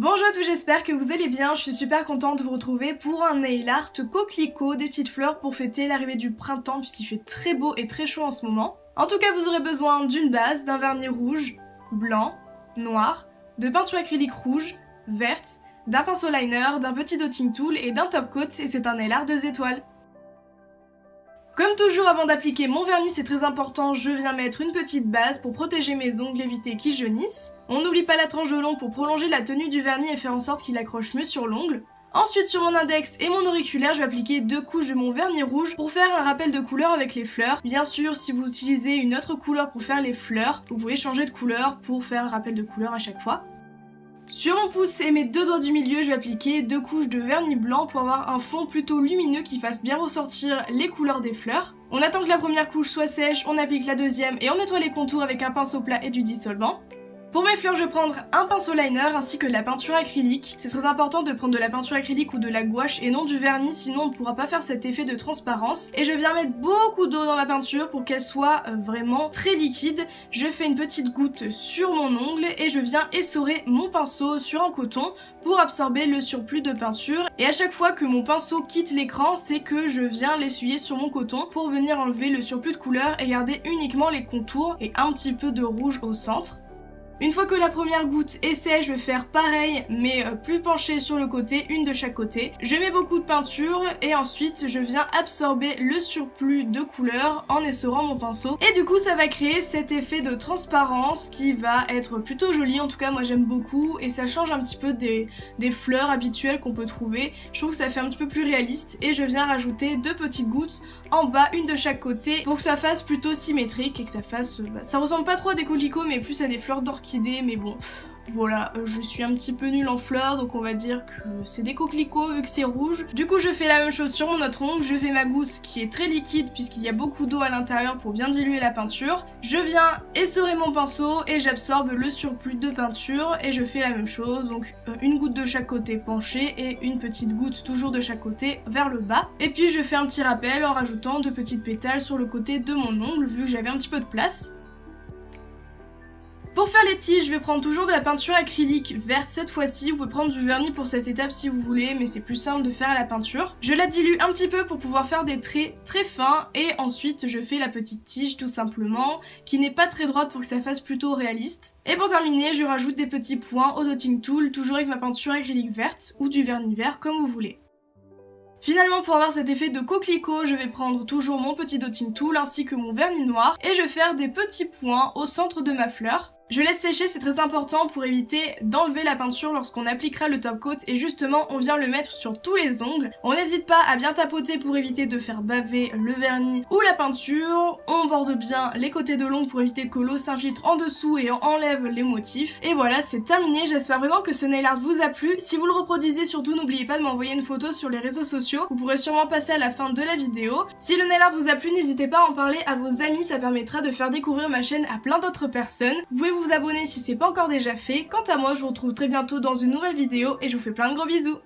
Bonjour à tous, j'espère que vous allez bien, je suis super contente de vous retrouver pour un nail art coquelicot, des petites fleurs pour fêter l'arrivée du printemps puisqu'il fait très beau et très chaud en ce moment. En tout cas, vous aurez besoin d'une base, d'un vernis rouge, blanc, noir, de peinture acrylique rouge, verte, d'un pinceau liner, d'un petit dotting tool et d'un top coat et c'est un nail art 2 étoiles. Comme toujours, avant d'appliquer mon vernis, c'est très important, je viens mettre une petite base pour protéger mes ongles, éviter qu'ils jaunissent. On n'oublie pas la tranche de l'ongle pour prolonger la tenue du vernis et faire en sorte qu'il accroche mieux sur l'ongle. Ensuite, sur mon index et mon auriculaire, je vais appliquer 2 couches de mon vernis rouge pour faire un rappel de couleur avec les fleurs. Bien sûr, si vous utilisez une autre couleur pour faire les fleurs, vous pouvez changer de couleur pour faire un rappel de couleur à chaque fois. Sur mon pouce et mes 2 doigts du milieu, je vais appliquer 2 couches de vernis blanc pour avoir un fond plutôt lumineux qui fasse bien ressortir les couleurs des fleurs. On attend que la première couche soit sèche, on applique la deuxième et on nettoie les contours avec un pinceau plat et du dissolvant. Pour mes fleurs, je vais prendre un pinceau liner ainsi que de la peinture acrylique. C'est très important de prendre de la peinture acrylique ou de la gouache et non du vernis, sinon on ne pourra pas faire cet effet de transparence. Et je viens mettre beaucoup d'eau dans ma peinture pour qu'elle soit vraiment très liquide. Je fais une petite goutte sur mon ongle et je viens essorer mon pinceau sur un coton pour absorber le surplus de peinture. Et à chaque fois que mon pinceau quitte l'écran, c'est que je viens l'essuyer sur mon coton pour venir enlever le surplus de couleur et garder uniquement les contours et un petit peu de rouge au centre. Une fois que la première goutte est sèche, je vais faire pareil mais plus penché sur le côté, une de chaque côté. Je mets beaucoup de peinture et ensuite je viens absorber le surplus de couleur en essorant mon pinceau. Et du coup ça va créer cet effet de transparence qui va être plutôt joli, en tout cas moi j'aime beaucoup et ça change un petit peu des fleurs habituelles qu'on peut trouver. Je trouve que ça fait un petit peu plus réaliste et je viens rajouter 2 petites gouttes en bas, une de chaque côté pour que ça fasse plutôt symétrique et que ça fasse... ça ressemble pas trop à des coquelicots mais plus à des fleurs d'orchidée. Mais bon, voilà, je suis un petit peu nulle en fleurs, donc on va dire que c'est des coquelicots vu que c'est rouge. Du coup, je fais la même chose sur mon autre ongle, je fais ma gousse qui est très liquide puisqu'il y a beaucoup d'eau à l'intérieur pour bien diluer la peinture. Je viens essorer mon pinceau et j'absorbe le surplus de peinture et je fais la même chose, donc une goutte de chaque côté penchée et une petite goutte toujours de chaque côté vers le bas. Et puis je fais un petit rappel en rajoutant 2 petites pétales sur le côté de mon ongle vu que j'avais un petit peu de place. Pour faire les tiges, je vais prendre toujours de la peinture acrylique verte cette fois-ci. Vous pouvez prendre du vernis pour cette étape si vous voulez, mais c'est plus simple de faire à la peinture. Je la dilue un petit peu pour pouvoir faire des traits très fins et ensuite je fais la petite tige tout simplement, qui n'est pas très droite pour que ça fasse plutôt réaliste. Et pour terminer, je rajoute des petits points au dotting tool, toujours avec ma peinture acrylique verte ou du vernis vert comme vous voulez. Finalement, pour avoir cet effet de coquelicot, je vais prendre toujours mon petit dotting tool ainsi que mon vernis noir et je vais faire des petits points au centre de ma fleur. Je laisse sécher, c'est très important pour éviter d'enlever la peinture lorsqu'on appliquera le top coat et justement on vient le mettre sur tous les ongles. On n'hésite pas à bien tapoter pour éviter de faire baver le vernis ou la peinture. On borde bien les côtés de l'ongle pour éviter que l'eau s'infiltre en dessous et enlève les motifs. Et voilà, c'est terminé, j'espère vraiment que ce nail art vous a plu. Si vous le reproduisez, surtout n'oubliez pas de m'envoyer une photo sur les réseaux sociaux. Vous pourrez sûrement passer à la fin de la vidéo. Si le nail art vous a plu, n'hésitez pas à en parler à vos amis, ça permettra de faire découvrir ma chaîne à plein d'autres personnes. Vous pouvez vous abonner si c'est pas encore déjà fait. Quant à moi, je vous retrouve très bientôt dans une nouvelle vidéo et je vous fais plein de gros bisous.